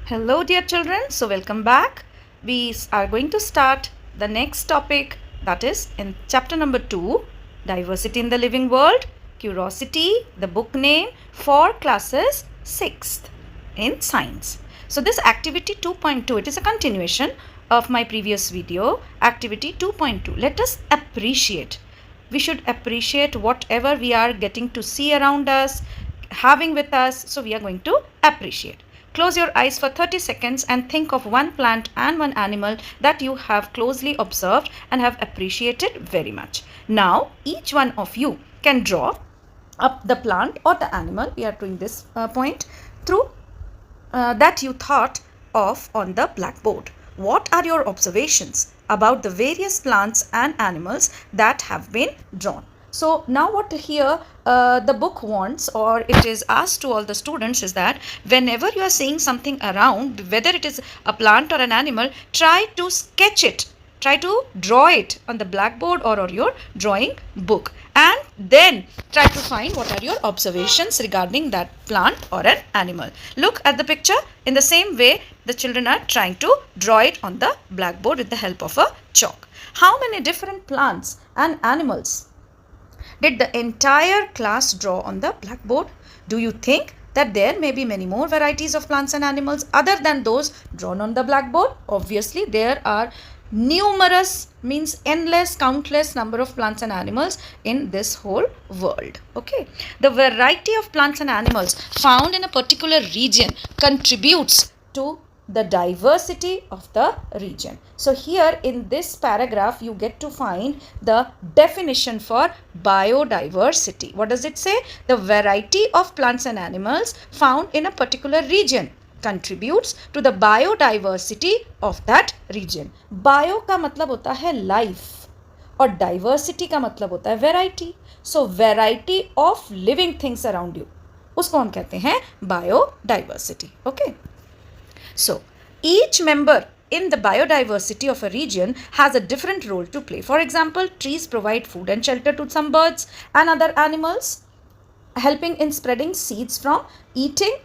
Hello dear children, so welcome back. We are going to start the next topic, that is in chapter number 2, Diversity in the Living World, Curiosity, the book name for classes 6th in science. So this activity 2.2, it is a continuation of my previous video, activity 2.2. Let us appreciate. We should appreciate whatever we are getting to see around us, having with us, so we are going to appreciate. Close your eyes for 30 seconds and think of one plant and one animal that you have closely observed and have appreciated very much. Now, each one of you can draw up the plant or the animal, we are doing this point, through that you thought of on the blackboard. What are your observations about the various plants and animals that have been drawn? So now what here the book wants, or it is asked to all the students, is that whenever you are seeing something around, whether it is a plant or an animal, try to sketch it. Try to draw it on the blackboard or on your drawing book, and then try to find what are your observations regarding that plant or an animal. Look at the picture. In the same way, the children are trying to draw it on the blackboard with the help of a chalk. How many different plants and animals did the entire class draw on the blackboard? Do you think that there may be many more varieties of plants and animals other than those drawn on the blackboard? Obviously, there are numerous, means endless, countless number of plants and animals in this whole world. Okay, the variety of plants and animals found in a particular region contributes to the diversity of the region. So here in this paragraph you get to find the definition for biodiversity. What does it say? The variety of plants and animals found in a particular region contributes to the biodiversity of that region. Bio का मतलब होता है life और diversity का मतलब होता है variety. So variety of living things around you, उसको हम कहते हैं biodiversity. Okay. So, each member in the biodiversity of a region has a different role to play. For example, trees provide food and shelter to some birds and other animals, helping in spreading seeds from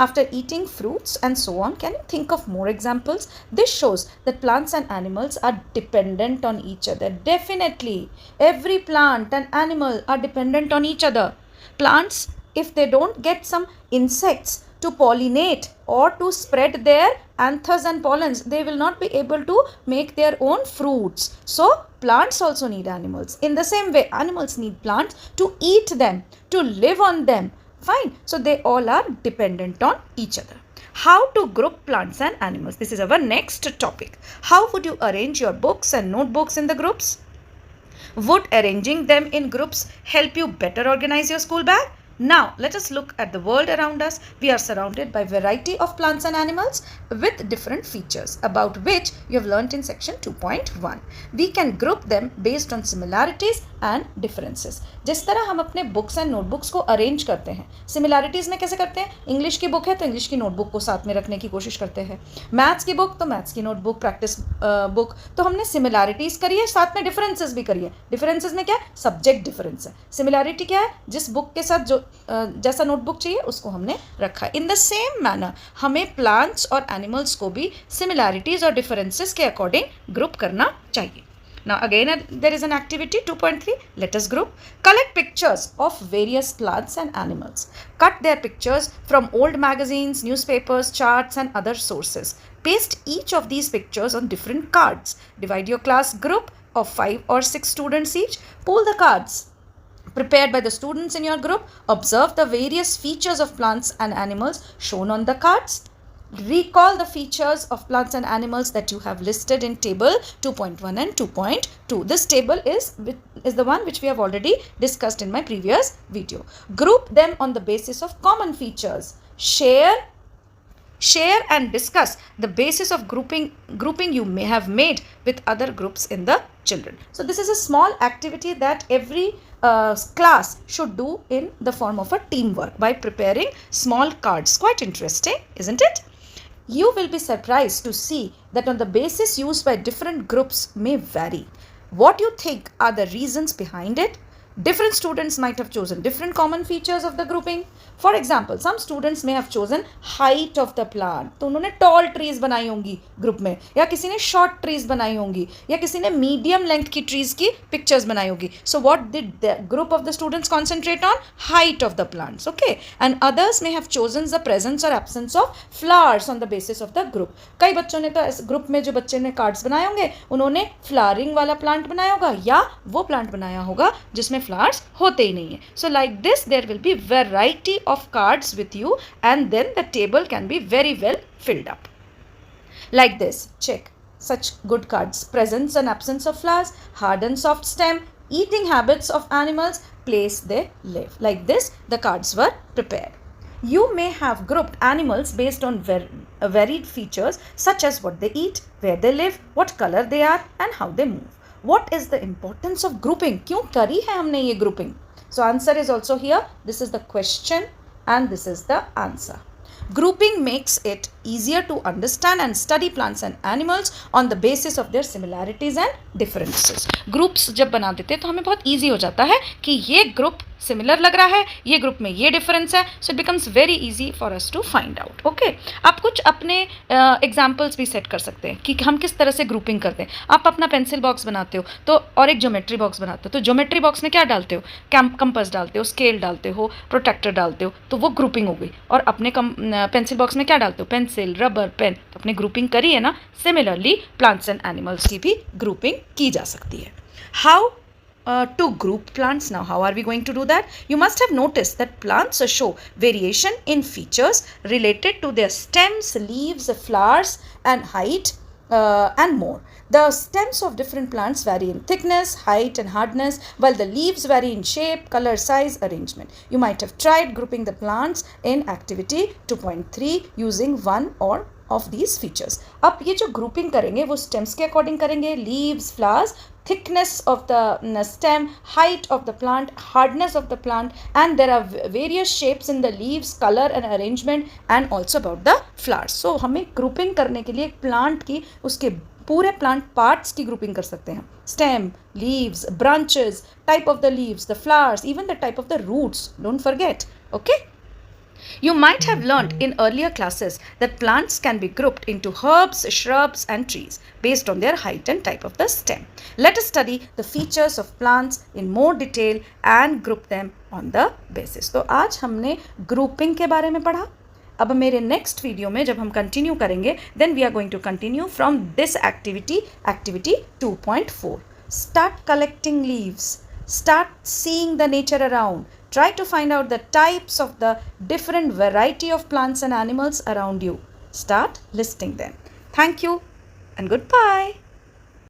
after eating fruits and so on. Can you think of more examples? This shows that plants and animals are dependent on each other. Definitely, every plant and animal are dependent on each other. Plants, if they don't get some insects to pollinate or to spread their anthers and pollens, they will not be able to make their own fruits. So plants also need animals. In the same way, animals need plants to eat them, to live on them. Fine. So they all are dependent on each other. How to group plants and animals? This is our next topic. How would you arrange your books and notebooks in the groups? Would arranging them in groups help you better organize your school bag? Now, let us look at the world around us. We are surrounded by a variety of plants and animals with different features, about which you have learnt in section 2.1. We can group them based on similarities and differences. जिस तरह हम अपने books and notebooks को arrange करते हैं, similarities में कैसे करते हैं? इंग्लिश की बुक है तो इंग्लिश की नोटबुक को साथ में रखने की कोशिश करते हैं, मैथ्स की बुक तो मैथ्स की नोटबुक, प्रैक्टिस बुक, तो हमने सिमिलैरिटीज़ करी है, साथ में डिफरेंसेस भी करी है. डिफरेंसेस में क्या है? सब्जेक्ट डिफरेंस है. सिमिलैरिटी क्या है? जिस बुक के साथ जो जैसा नोटबुक चाहिए उसको हमने रखा है. इन द सेम मैनर हमें प्लांट्स और एनिमल्स को भी सिमिलैरिटीज़ और डिफरेंसेस के अकॉर्डिंग ग्रुप करना चाहिए. Now again there is an activity 2.3. Let us group. Collect pictures of various plants and animals. Cut their pictures from old magazines, newspapers, charts and other sources. Paste each of these pictures on different cards. Divide your class group of 5 or 6 students each. Pull the cards prepared by the students in your group. Observe the various features of plants and animals shown on the cards. Recall the features of plants and animals that you have listed in table 2.1 and 2.2. This table is the one which we have already discussed in my previous video. Group them on the basis of common features. Share and discuss the basis of grouping you may have made with other groups in the children. So this is a small activity that every class should do in the form of a teamwork by preparing small cards. Quite interesting, isn't it? You will be surprised to see that on the basis used by different groups may vary. What you think are the reasons behind it? Different students might have chosen different common features of the grouping. For example, some students may have chosen height of the plant. तो उन्होंने tall trees बनाई होंगी group में, या किसी ने short trees बनाई होंगी, या किसी ने medium length की trees की pictures बनाई होगी. So what did the group of the students concentrate on? Height of the plants. Okay. And others may have chosen the presence or absence of flowers on the basis of the group. कई बच्चों ने तो group में जो बच्चे ने cards बनाए होंगे उन्होंने फ्लावरिंग वाला प्लांट बनाया होगा या वो प्लांट बनाया होगा जिसमें फ्लावर्स होते ही नहीं है. So like this there will be variety of cards with you and then the table can be very well filled up. Like this, check such good cards: presence and absence of flowers, hard and soft stem, eating habits of animals, place they live. Like this, the cards were prepared. You may have grouped animals based on varied features such as what they eat, where they live, what color they are, and how they move. What is the importance of grouping? क्यों करी है हमने ये grouping? So answer is also here. This is the question and this is the answer. Grouping makes it easier to understand and study plants and animals on the basis of their similarities and differences. Groups जब बना देते हैं तो हमें बहुत easy हो जाता है कि ये group सिमिलर लग रहा है, ये ग्रुप में ये डिफरेंस है. So it becomes very easy for us to find out. Okay, आप कुछ अपने एग्जाम्पल्स भी सेट कर सकते हैं कि हम किस तरह से ग्रुपिंग करते हैं. आप अपना पेंसिल बॉक्स बनाते हो तो और एक ज्योमेट्री बॉक्स बनाते हो, तो ज्योमेट्री बॉक्स में क्या डालते हो? कंपास डालते हो, स्केल डालते हो, प्रोटेक्टर डालते हो, तो वो ग्रुपिंग हो गई. और अपने पेंसिल बॉक्स में क्या डालते हो? Pencil, rubber, pen. तो अपने ग्रुपिंग करी है ना. सिमिलरली प्लांट्स एंड एनिमल्स की भी ग्रुपिंग की जा सकती है. How to group plants? Now, how are we going to do that? You must have noticed that plants show variation in features related to their stems, leaves, flowers, and height, and more. The stems of different plants vary in thickness, height, and hardness, while the leaves vary in shape, color, size, arrangement. You might have tried grouping the plants in activity 2.3 using one or of these features. अब ये जो grouping करेंगे वो stems के according करेंगे, leaves, flowers, thickness of the stem, height of the plant, hardness of the plant, and there are various shapes in the leaves, color and arrangement, and also about the flowers. So हमें grouping करने के लिए plant की उसके पूरे plant parts की grouping कर सकते हैं. Stem, leaves, branches, type of the leaves, the flowers, even the type of the roots. Don't forget. Okay. You might have learnt in earlier classes that plants can be grouped into herbs, shrubs, and trees based on their height and type of the stem. Let us study the features of plants in more detail and group them on the basis. तो आज हमने grouping के बारे में पढ़ा. अब मेरे next video में जब हम continue करेंगे, then we are going to continue from this activity 2.4. Start collecting leaves. Start seeing the nature around. Try to find out the types of the different variety of plants and animals around you. Start listing them. Thank you and goodbye.